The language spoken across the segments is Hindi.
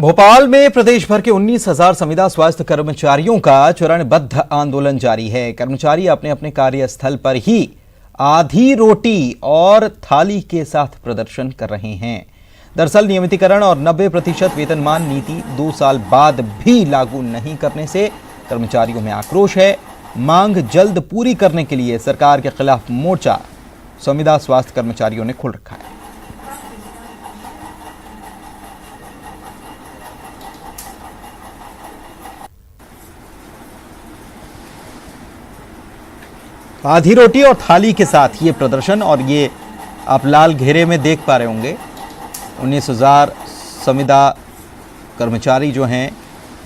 भोपाल में प्रदेश भर के 19,000 संविदा स्वास्थ्य कर्मचारियों का चरणबद्ध आंदोलन जारी है। कर्मचारी अपने अपने कार्यस्थल पर ही आधी रोटी और थाली के साथ प्रदर्शन कर रहे हैं। दरअसल नियमितीकरण और 90% वेतनमान नीति 2 साल बाद भी लागू नहीं करने से कर्मचारियों में आक्रोश है। मांग जल्द पूरी करने के लिए सरकार के खिलाफ मोर्चा संविदा स्वास्थ्य कर्मचारियों ने खोल रखा है। आधी रोटी और थाली के साथ ये प्रदर्शन, और ये आप लाल घेरे में देख पा रहे होंगे 19,000 संविदा कर्मचारी जो हैं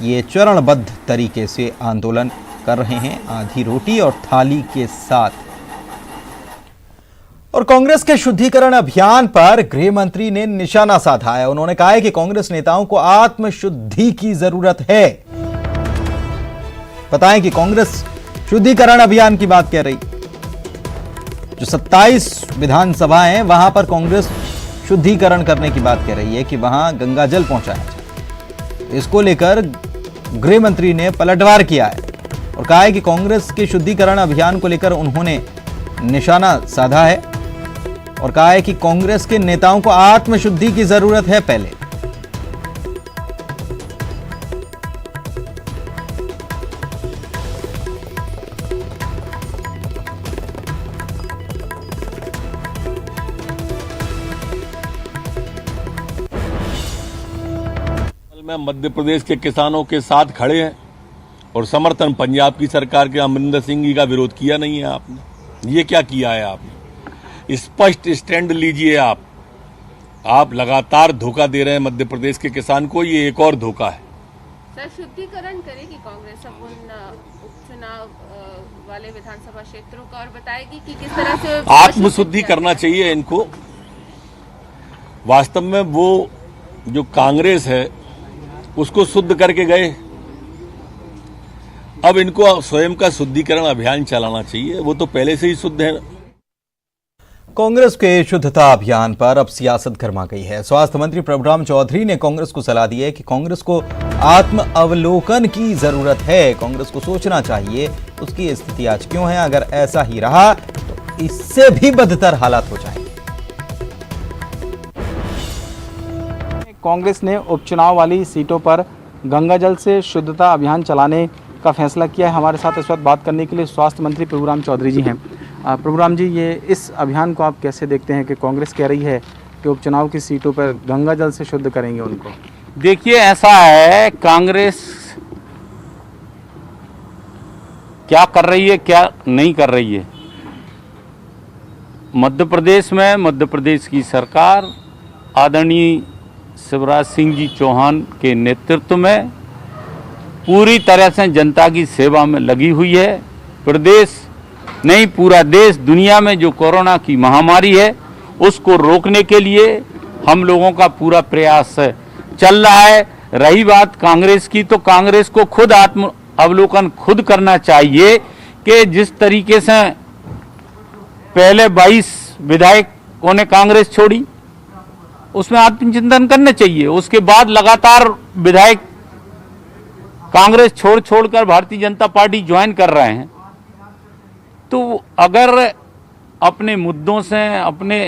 ये चरणबद्ध तरीके से आंदोलन कर रहे हैं, आधी रोटी और थाली के साथ। और कांग्रेस के शुद्धिकरण अभियान पर गृह मंत्री ने निशाना साधा है। उन्होंने कहा है कि कांग्रेस नेताओं को आत्मशुद्धि की जरूरत है। बताएं कि कांग्रेस शुद्धिकरण अभियान की बात कह रही, जो 27 विधानसभाएं हैं वहां पर कांग्रेस शुद्धिकरण करने की बात कह रही है कि वहां गंगा जल पहुंचाया जाए। इसको लेकर गृह मंत्री ने पलटवार किया है और कहा है कि कांग्रेस के शुद्धिकरण अभियान को लेकर उन्होंने निशाना साधा है और कहा है कि कांग्रेस के नेताओं को आत्मशुद्धि की जरूरत है। पहले में मध्य प्रदेश के किसानों के साथ खड़े हैं और समर्थन पंजाब की सरकार के अमरिंदर सिंह जी का विरोध किया नहीं है आपने। ये क्या किया है आपने? स्पष्ट स्टैंड लीजिए। आप लगातार धोखा दे रहे हैं मध्य प्रदेश के किसान को। ये एक और धोखा है। सर, शुद्धिकरण करेगी कांग्रेस अब उन उपचुनाव वाले विधानसभा क्षेत्रों का, और बताएगी कि किस तरह से आत्मशुद्धि करना चाहिए इनको। वास्तव में वो जो कांग्रेस है उसको शुद्ध करके गए, अब इनको स्वयं का शुद्धिकरण अभियान चलाना चाहिए। वो तो पहले से ही शुद्ध है। कांग्रेस के शुद्धता अभियान पर अब सियासत गर्मा गई है। स्वास्थ्य मंत्री प्रभुराम चौधरी ने कांग्रेस को सलाह दी है कि कांग्रेस को आत्म अवलोकन की जरूरत है। कांग्रेस को सोचना चाहिए उसकी स्थिति आज क्यों है। अगर ऐसा ही रहा तो इससे भी बदतर हालात हो जाएंगे। कांग्रेस ने उपचुनाव वाली सीटों पर गंगा जल से शुद्धता अभियान चलाने का फैसला किया है। हमारे साथ इस वक्त बात करने के लिए स्वास्थ्य मंत्री प्रभुराम चौधरी जी हैं। प्रभुराम जी, ये इस अभियान को आप कैसे देखते हैं कि कांग्रेस कह रही है कि उपचुनाव की सीटों पर गंगा जल से शुद्ध करेंगे उनको? देखिए, ऐसा है, कांग्रेस क्या कर रही है क्या नहीं कर रही है। मध्य प्रदेश में मध्य प्रदेश की सरकार आदरणीय शिवराज सिंह जी चौहान के नेतृत्व में पूरी तरह से जनता की सेवा में लगी हुई है। प्रदेश नहीं, पूरा देश दुनिया में जो कोरोना की महामारी है उसको रोकने के लिए हम लोगों का पूरा प्रयास चल रहा है। रही बात कांग्रेस की, तो कांग्रेस को खुद आत्म अवलोकन खुद करना चाहिए कि जिस तरीके से पहले 22 विधायकों ने कांग्रेस छोड़ी, उसमें आत्मचिंतन करना चाहिए। उसके बाद लगातार विधायक कांग्रेस छोड़कर भारतीय जनता पार्टी ज्वाइन कर रहे हैं। तो अगर अपने मुद्दों से, अपने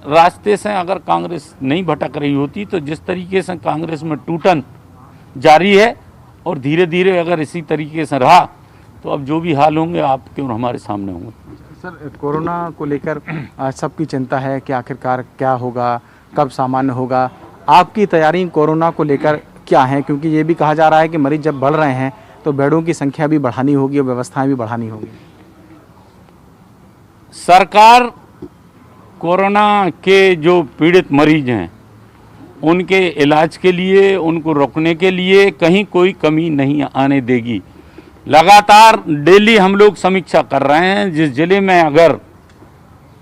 रास्ते से अगर कांग्रेस नहीं भटक रही होती, तो जिस तरीके से कांग्रेस में टूटन जारी है और धीरे धीरे अगर इसी तरीके से रहा तो अब जो भी हाल होंगे आपके और हमारे सामने होंगे। सर, कोरोना को लेकर सबकी चिंता है कि आखिरकार क्या होगा, कब सामान्य होगा। आपकी तैयारी कोरोना को लेकर क्या है? क्योंकि ये भी कहा जा रहा है कि मरीज जब बढ़ रहे हैं तो बेडों की संख्या भी बढ़ानी होगी और व्यवस्थाएं भी बढ़ानी होगी। सरकार कोरोना के जो पीड़ित मरीज हैं उनके इलाज के लिए, उनको रोकने के लिए कहीं कोई कमी नहीं आने देगी। लगातार डेली हम लोग समीक्षा कर रहे हैं। जिस जिले में अगर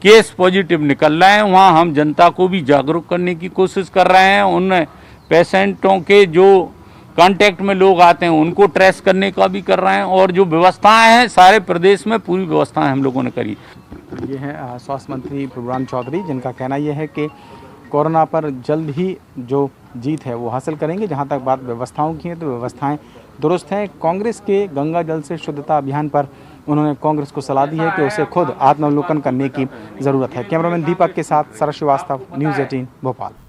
केस पॉजिटिव निकल रहे हैं वहाँ हम जनता को भी जागरूक करने की कोशिश कर रहे हैं। उन पेशेंटों के जो कांटेक्ट में लोग आते हैं उनको ट्रेस करने का भी कर रहे हैं, और जो व्यवस्थाएं हैं सारे प्रदेश में पूरी व्यवस्थाएं हम लोगों ने करी। ये है स्वास्थ्य मंत्री प्रभुराम चौधरी, जिनका कहना यह है कि कोरोना पर जल्द ही जो जीत है वो हासिल करेंगे। जहां तक बात व्यवस्थाओं की है तो व्यवस्थाएं दुरुस्त हैं। कांग्रेस के गंगा जल से शुद्धता अभियान पर उन्होंने कांग्रेस को सलाह दी है कि उसे खुद आत्मावलोकन करने की ज़रूरत है। कैमरामैन दीपक के साथ शरद श्रीवास्तव, न्यूज़ 18 भोपाल।